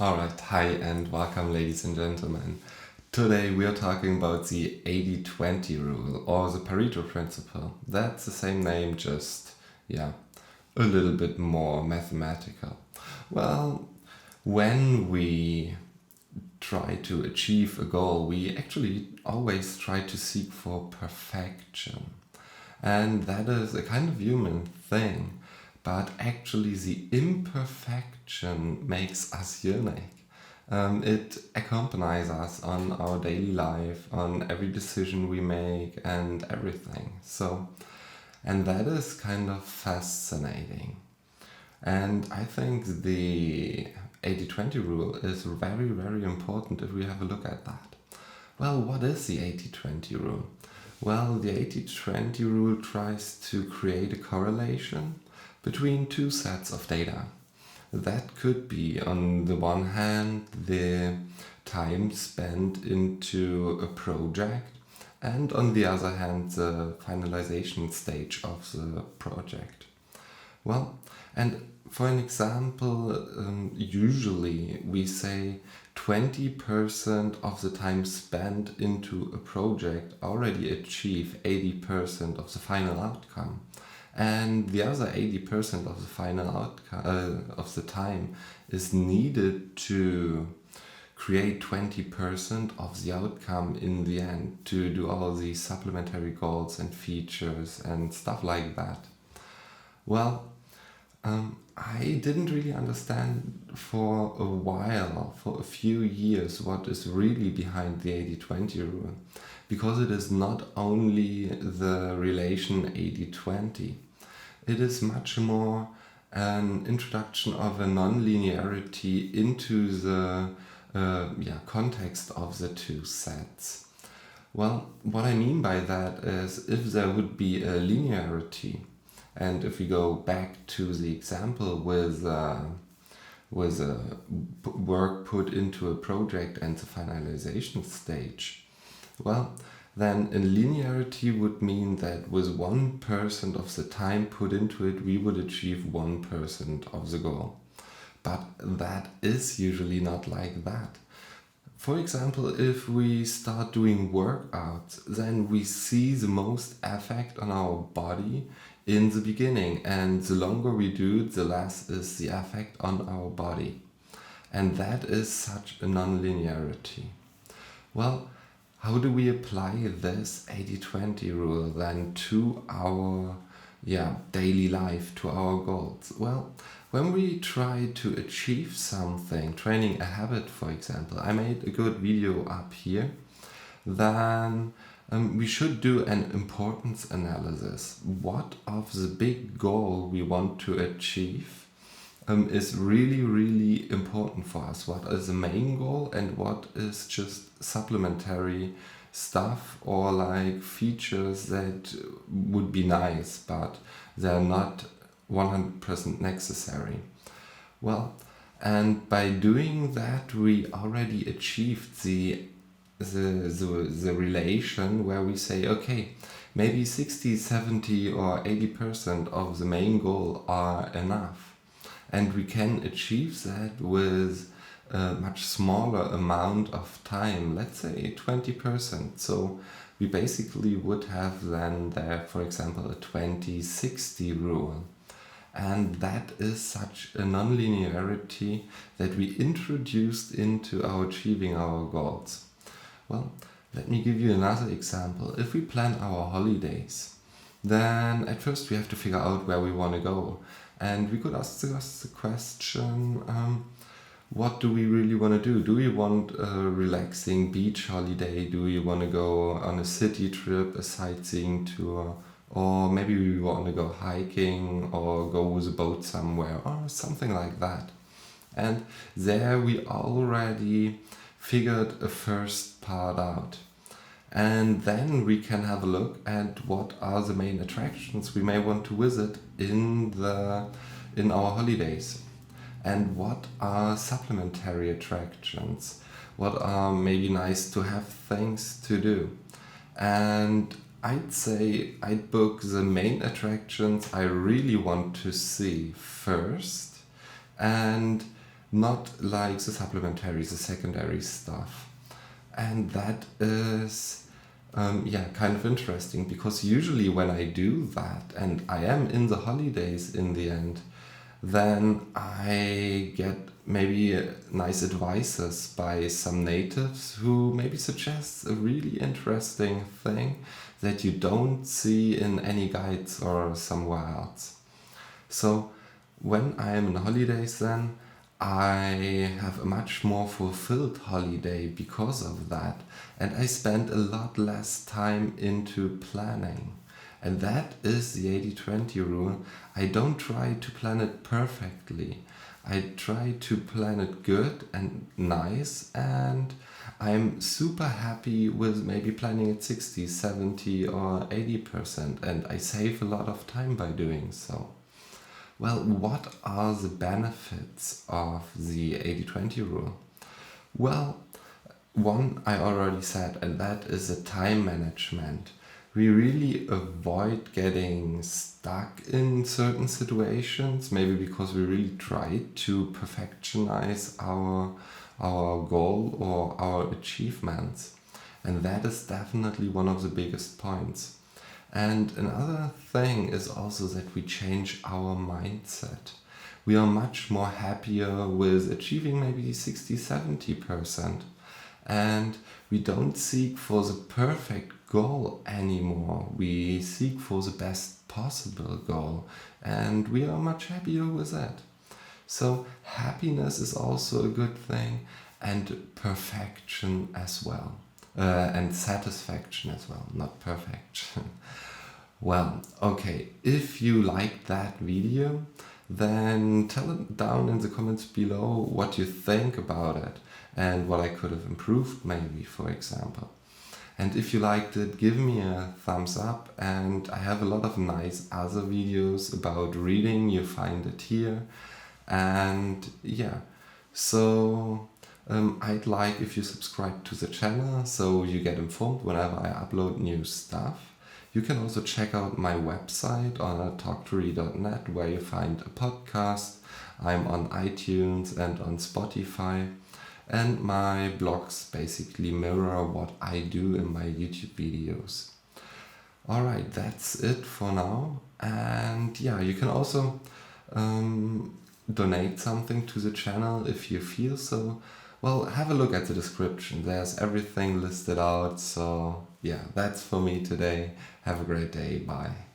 Alright, hi and welcome, ladies and gentlemen. Today we are talking about the 80-20 rule or the Pareto principle. That's the same name, just, a little bit more mathematical. Well, when we try to achieve a goal, we actually always try to seek for perfection. And that is a kind of human thing. But actually, the imperfection makes us unique. It accompanies us on our daily life, on every decision we make, and everything. And that is kind of fascinating. And I think the 80-20 rule is very, very important if we have a look at that. Well, what is the 80-20 rule? Well, the 80-20 rule tries to create a correlation between two sets of data. That could be, on the one hand, the time spent into a project, and on the other hand, the finalization stage of the project. Well, and for an example, usually we say 20% of the time spent into a project already achieve 80% of the final outcome. And the other 80% of the final outcome of the time is needed to create 20% of the outcome in the end, to do all these supplementary goals and features and stuff like that. Well, I didn't really understand for a while, for a few years, what is really behind the 80-20 rule. Because it is not only the relation 80-20, it is much more an introduction of a non-linearity into the context of the two sets. Well, what I mean by that is if there would be a linearity, and if we go back to the example with work put into a project and the finalization stage, well, then a linearity would mean that with 1% of the time put into it, we would achieve 1% of the goal. But that is usually not like that. For example, if we start doing workouts, then we see the most effect on our body in the beginning, and the longer we do it, the less is the effect on our body. And that is such a non-linearity. Well, how do we apply this 80-20 rule then to our daily life, to our goals? Well, when we try to achieve something, training a habit, for example, I made a good video up here, then we should do an importance analysis. What of the big goal we want to achieve is really, really important for us? What is the main goal and what is just supplementary stuff or like features that would be nice, but they're not 100% necessary? Well, and by doing that, we already achieved the relation where we say, okay, maybe 60, 70 or 80% of the main goal are enough. And we can achieve that with a much smaller amount of time, let's say 20%. So we basically would have then there, for example, a 20-60 rule. And that is such a non-linearity that we introduced into our achieving our goals. Well, let me give you another example. If we plan our holidays, then at first we have to figure out where we want to go. And we could ask us the question, what do we really want to do? Do we want a relaxing beach holiday? Do we want to go on a city trip, a sightseeing tour? Or maybe we want to go hiking or go with a boat somewhere or something like that. And there we already figured a first part out. And then we can have a look at what are the main attractions we may want to visit in our holidays. And what are supplementary attractions? What are maybe nice to have things to do? And I'd say I'd book the main attractions I really want to see first, and not like the supplementary, the secondary stuff. And that is kind of interesting, because usually when I do that and I am in the holidays in the end, then I get maybe nice advices by some natives who maybe suggests a really interesting thing that you don't see in any guides or somewhere else. So when I am in holidays, then I have a much more fulfilled holiday because of that, and I spend a lot less time into planning. And that is the 80-20 rule. I don't try to plan it perfectly. I try to plan it good and nice, and I'm super happy with maybe planning it 60, 70 or 80%, and I save a lot of time by doing so. Well, what are the benefits of the 80-20 rule? Well, one I already said, and that is the time management. We really avoid getting stuck in certain situations, maybe because we really try to perfectionize our goal or our achievements. And that is definitely one of the biggest points. And another thing is also that we change our mindset. We are much more happier with achieving maybe 60-70%. And we don't seek for the perfect goal anymore. We seek for the best possible goal. And we are much happier with that. So happiness is also a good thing, and perfection as well. And satisfaction as well, not perfection. Well, okay, if you liked that video, then tell it down in the comments below what you think about it and what I could have improved maybe, for example. And if you liked it, give me a thumbs up, and I have a lot of nice other videos about reading, you find it here. And yeah, so I'd like if you subscribe to the channel so you get informed whenever I upload new stuff. You can also check out my website on talktory.net, where you find a podcast. I'm on iTunes and on Spotify. And my blogs basically mirror what I do in my YouTube videos. Alright, that's it for now. And yeah, you can also donate something to the channel if you feel so. Well, have a look at the description. There's everything listed out. So yeah, that's for me today. Have a great day. Bye.